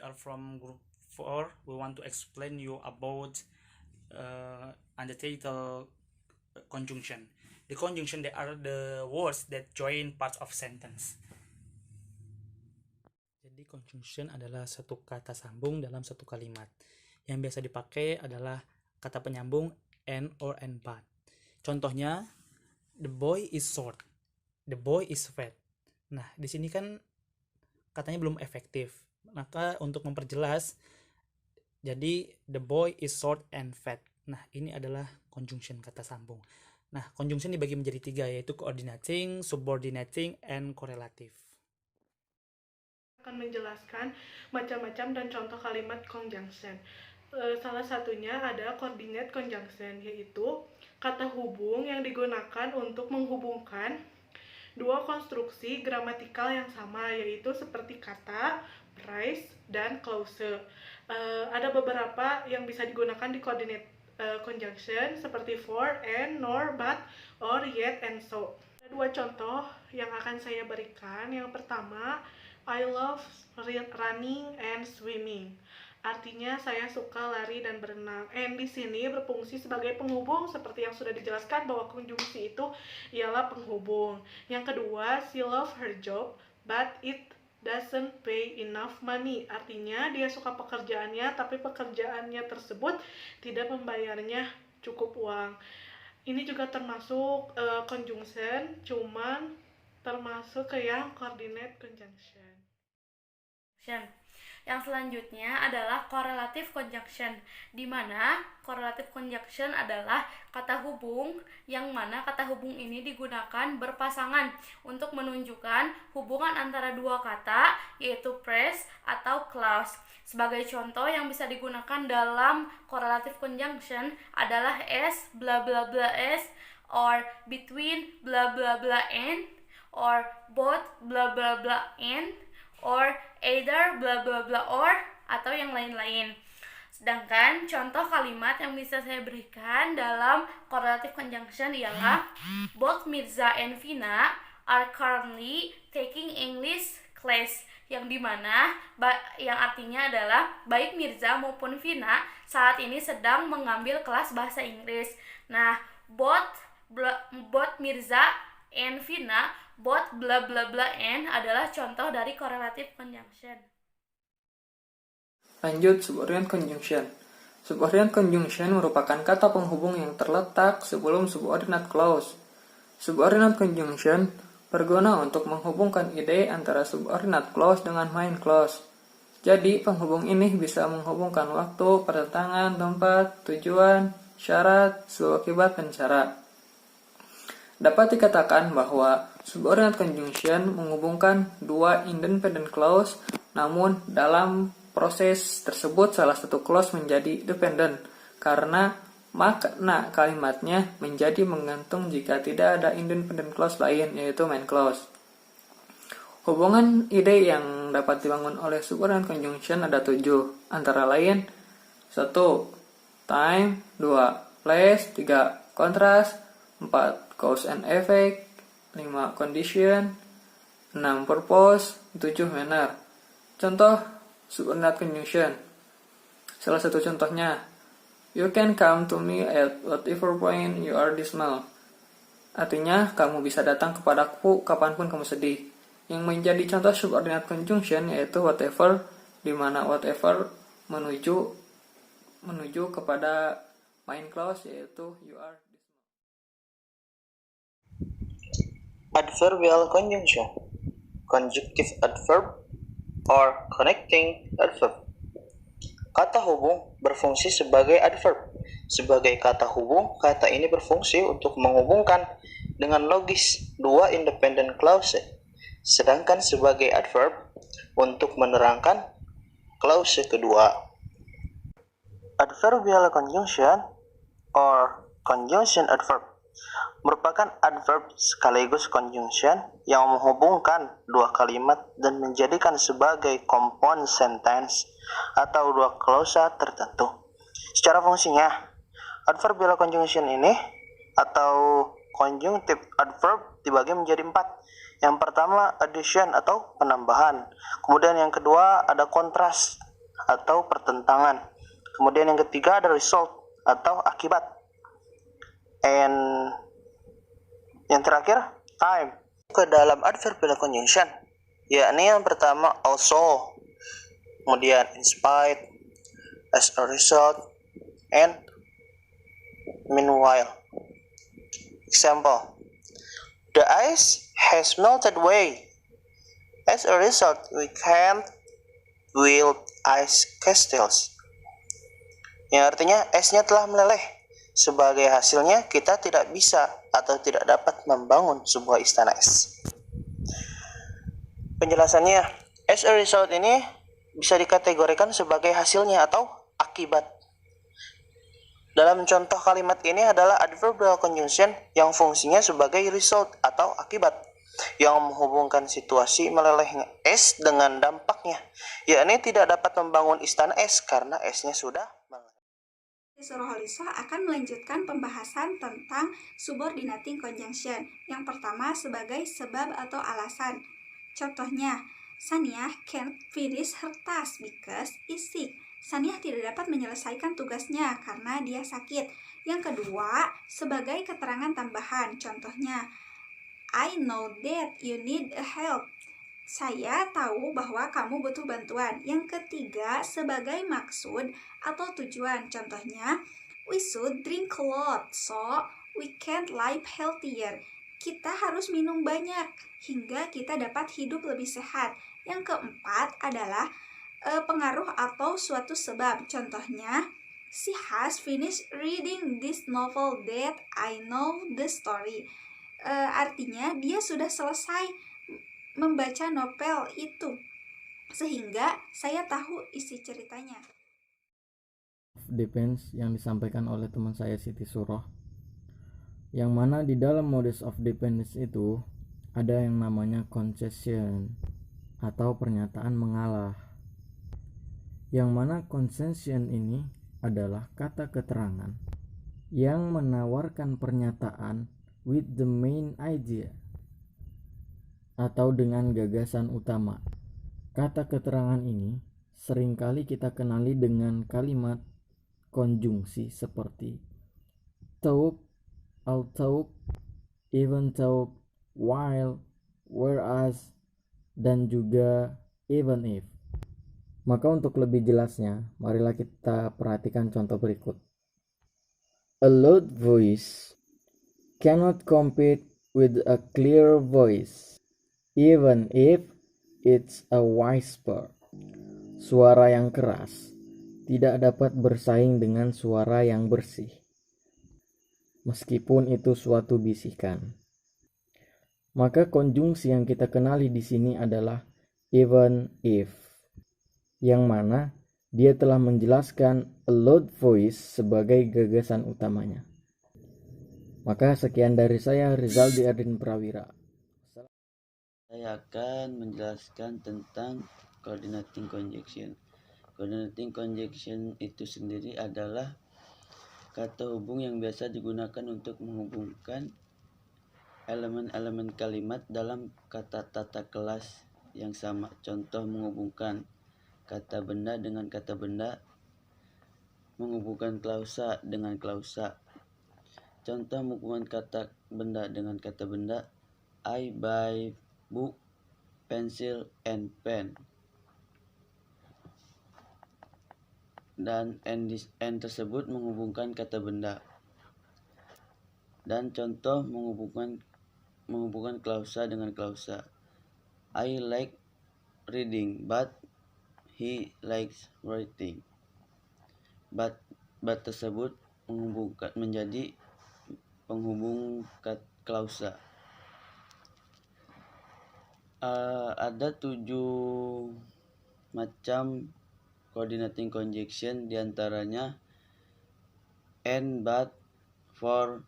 are from group 4. We want to explain you about antithetical conjunction. The conjunction, they are the words that join parts of sentence. Jadi conjunction adalah satu kata sambung dalam satu kalimat. Yang biasa dipakai adalah kata penyambung and or and but. Contohnya, the boy is short, the boy is fat. Nah, di sini kan katanya belum efektif. Maka untuk memperjelas, jadi the boy is short and fat. Nah, ini adalah conjunction kata sambung. Nah, conjunction dibagi menjadi 3, yaitu coordinating, subordinating, and correlative. Akan menjelaskan macam-macam dan contoh kalimat conjunction. Salah satunya ada coordinate conjunction, yaitu kata hubung yang digunakan untuk menghubungkan dua konstruksi gramatikal yang sama, yaitu seperti kata, price, dan clause. Ada beberapa yang bisa digunakan di coordinate conjunction seperti for, and, nor, but, or, yet, and so. Ada 2 contoh yang akan saya berikan. Yang pertama, I love running and swimming. Artinya saya suka lari dan berenang. And di sini berfungsi sebagai penghubung seperti yang sudah dijelaskan bahwa konjungsi itu ialah penghubung. Yang kedua, she love her job but it doesn't pay enough money. Artinya dia suka pekerjaannya tapi pekerjaannya tersebut tidak membayarnya cukup uang. Ini juga termasuk conjunction, cuman termasuk ke yang coordinate conjunction. Yang selanjutnya adalah correlative conjunction, di mana correlative conjunction adalah kata hubung yang mana kata hubung ini digunakan berpasangan untuk menunjukkan hubungan antara dua kata, yaitu phrase atau clause. Sebagai contoh yang bisa digunakan dalam correlative conjunction adalah as bla bla bla as, or between bla bla bla and, or both bla bla bla and, or either bla bla bla or, atau yang lain-lain. Sedangkan contoh kalimat yang bisa saya berikan dalam correlative conjunction ialah both Mirza and Vina are currently taking English class, yang dimana yang artinya adalah baik Mirza maupun Vina saat ini sedang mengambil kelas bahasa Inggris. Nah, both Mirza and Vina, both bla bla bla and adalah contoh dari correlative conjunction. Lanjut, subordinate conjunction. Subordinate conjunction merupakan kata penghubung yang terletak sebelum subordinate clause. Subordinate conjunction berguna untuk menghubungkan ide antara subordinate clause dengan main clause. Jadi, penghubung ini bisa menghubungkan waktu, pertentangan, tempat, tujuan, syarat, sebab akibat, dan cara. Dapat dikatakan bahwa subordinate conjunction menghubungkan dua independent clause, namun dalam proses tersebut salah satu clause menjadi dependent karena makna kalimatnya menjadi menggantung jika tidak ada independent clause lain, yaitu main clause. Hubungan ide yang dapat dibangun oleh subordinate conjunction ada 7, antara lain 1. Time, 2. Place, 3. Contrast, 4. Cause and effect, 5. Condition, 6. Purpose, 7. Manner. Contoh subordinate conjunction. Salah satu contohnya, you can come to me at whatever point you are dismal. Artinya, kamu bisa datang kepadaku kapanpun kamu sedih. Yang menjadi contoh subordinate conjunction yaitu whatever, di mana whatever menuju kepada main clause yaitu you are dismal. Adverbial conjunction, conjunctive adverb, or connecting adverb. Kata hubung berfungsi sebagai adverb. Sebagai kata hubung, kata ini berfungsi untuk menghubungkan dengan logis dua independent clause. Sedangkan sebagai adverb untuk menerangkan clause kedua. Adverbial conjunction or conjunction adverb merupakan adverb sekaligus conjunction yang menghubungkan dua kalimat dan menjadikan sebagai compound sentence atau dua klausa tertentu. Secara fungsinya, adverbial conjunction ini atau conjunctive adverb dibagi menjadi 4. Yang pertama addition atau penambahan. Kemudian yang kedua ada contrast atau pertentangan. Kemudian yang ketiga ada result atau akibat. And yang terakhir time. Ke dalam adverbial conjunction, yakni yang pertama also, kemudian in spite, as a result, and meanwhile. Example: the ice has melted away. As a result, we can't build ice castles. Yang artinya esnya telah meleleh. Sebagai hasilnya, kita tidak bisa atau tidak dapat membangun sebuah istana es. Penjelasannya, as a result ini bisa dikategorikan sebagai hasilnya atau akibat. Dalam contoh kalimat ini adalah adverbial conjunction yang fungsinya sebagai result atau akibat, yang menghubungkan situasi melelehnya es dengan dampaknya, yakni tidak dapat membangun istana es karena esnya sudah meleleh. Suraholiso akan melanjutkan pembahasan tentang subordinating conjunction. Yang pertama sebagai sebab atau alasan. Contohnya, Saniah can't finish her task because is sick. Saniah tidak dapat menyelesaikan tugasnya karena dia sakit. Yang kedua, sebagai keterangan tambahan. Contohnya, I know that you need a help. Saya tahu bahwa kamu butuh bantuan. Yang ketiga, sebagai maksud atau tujuan. Contohnya, we should drink a lot so we can live healthier. Kita harus minum banyak hingga kita dapat hidup lebih sehat. Yang keempat adalah pengaruh atau suatu sebab. Contohnya, she has finished reading this novel that I know the story. Artinya, dia sudah selesai membaca novel itu, sehingga saya tahu isi ceritanya. Depends yang disampaikan oleh teman saya Siti Surah, yang mana di dalam modus of dependence itu ada yang namanya concession atau pernyataan mengalah, yang mana concession ini adalah kata keterangan yang menawarkan pernyataan with the main idea atau dengan gagasan utama. Kata keterangan ini seringkali kita kenali dengan kalimat konjungsi seperti though, although, even though, while, whereas, dan juga even if. Maka untuk lebih jelasnya, marilah kita perhatikan contoh berikut. A loud voice cannot compete with a clear voice, even if it's a whisper. Suara yang keras tidak dapat bersaing dengan suara yang bersih, meskipun itu suatu bisikan. Maka konjungsi yang kita kenali di sini adalah even if, yang mana dia telah menjelaskan a loud voice sebagai gagasan utamanya. Maka sekian dari saya, Rizaldi Ardin Prawira. Saya akan menjelaskan tentang coordinating conjunction. Coordinating conjunction itu sendiri adalah kata hubung yang biasa digunakan untuk menghubungkan elemen-elemen kalimat dalam kata tata kelas yang sama. Contoh menghubungkan kata benda dengan kata benda, menghubungkan klausa dengan klausa. Contoh menghubungkan kata benda dengan kata benda, I buy book, pencil, and pen. Dan and tersebut menghubungkan kata benda. Dan contoh menghubungkan klausa dengan klausa. I like reading, but he likes writing. But tersebut menghubungkan menjadi penghubung klausa. Ada 7 macam coordinating conjunction, diantaranya and, but, for,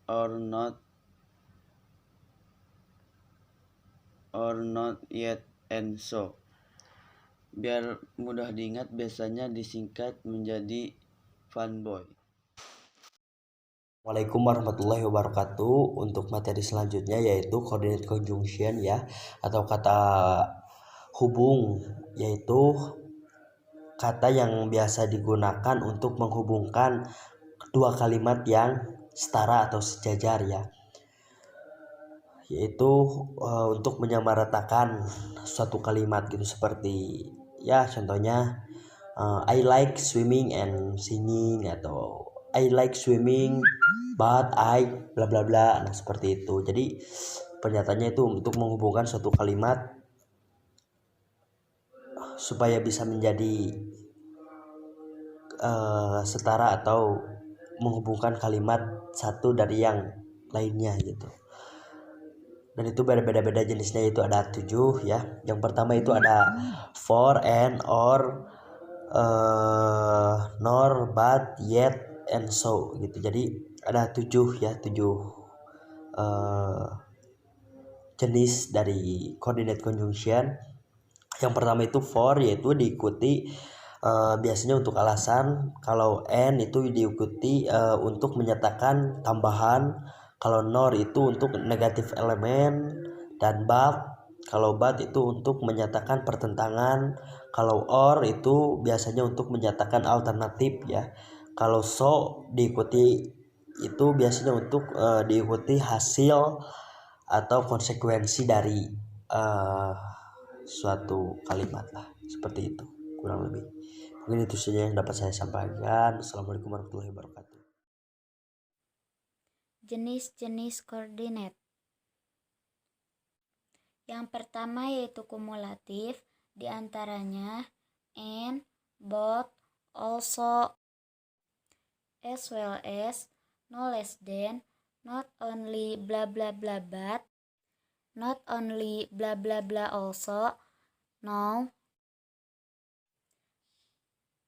or not yet, and so. Biar mudah diingat, biasanya disingkat menjadi funboy. Assalamualaikum warahmatullahi wabarakatuh. Untuk materi selanjutnya yaitu coordinate conjunction ya, atau kata hubung, yaitu kata yang biasa digunakan untuk menghubungkan dua kalimat yang setara atau sejajar ya, yaitu untuk menyamaratakan suatu kalimat gitu, seperti ya contohnya I like swimming and singing, atau I like swimming but I bla bla bla. Nah, seperti itu. Jadi pernyataannya itu untuk menghubungkan suatu kalimat supaya bisa menjadi setara atau menghubungkan kalimat satu dari yang lainnya gitu. Dan itu beda-beda jenisnya, itu ada 7 ya. Yang pertama itu ada for, and, or, nor, but, yet, and so gitu. Jadi ada 7 ya, 7 jenis dari coordinate conjunction. Yang pertama itu for, yaitu diikuti biasanya untuk alasan. Kalau and itu diikuti untuk menyatakan tambahan. Kalau nor itu untuk negatif elemen, dan kalau but itu untuk menyatakan pertentangan. Kalau or itu biasanya untuk menyatakan alternatif ya. Kalau so diikuti itu biasanya untuk diikuti hasil atau konsekuensi dari suatu kalimat lah, seperti itu kurang lebih. Mungkin itu saja yang dapat saya sampaikan. Assalamualaikum warahmatullahi wabarakatuh. Jenis-jenis koordinat. Yang pertama yaitu kumulatif, diantaranya and, both, also, as well as, no less than, not only bla bla bla but, not only bla bla bla also, no.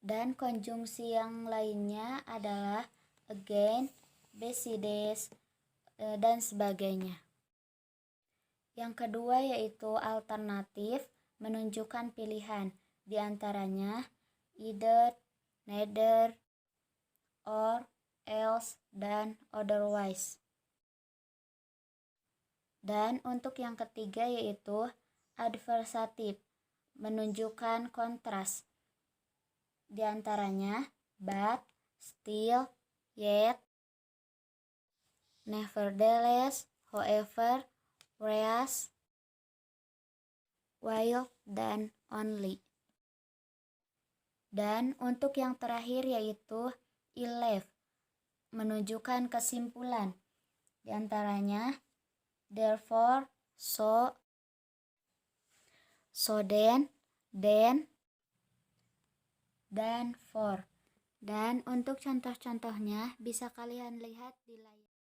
Dan konjungsi yang lainnya adalah again, besides, dan sebagainya. Yang kedua yaitu alternatif, menunjukkan pilihan, diantaranya either, neither, or, else, dan otherwise. Dan untuk yang ketiga yaitu adversatif, menunjukkan kontras, diantaranya but, still, yet, nevertheless, however, whereas, while, dan only. Dan untuk yang terakhir yaitu elef, menunjukkan kesimpulan, diantaranya therefore, so then, dan for. Dan untuk contoh-contohnya bisa kalian lihat di layar.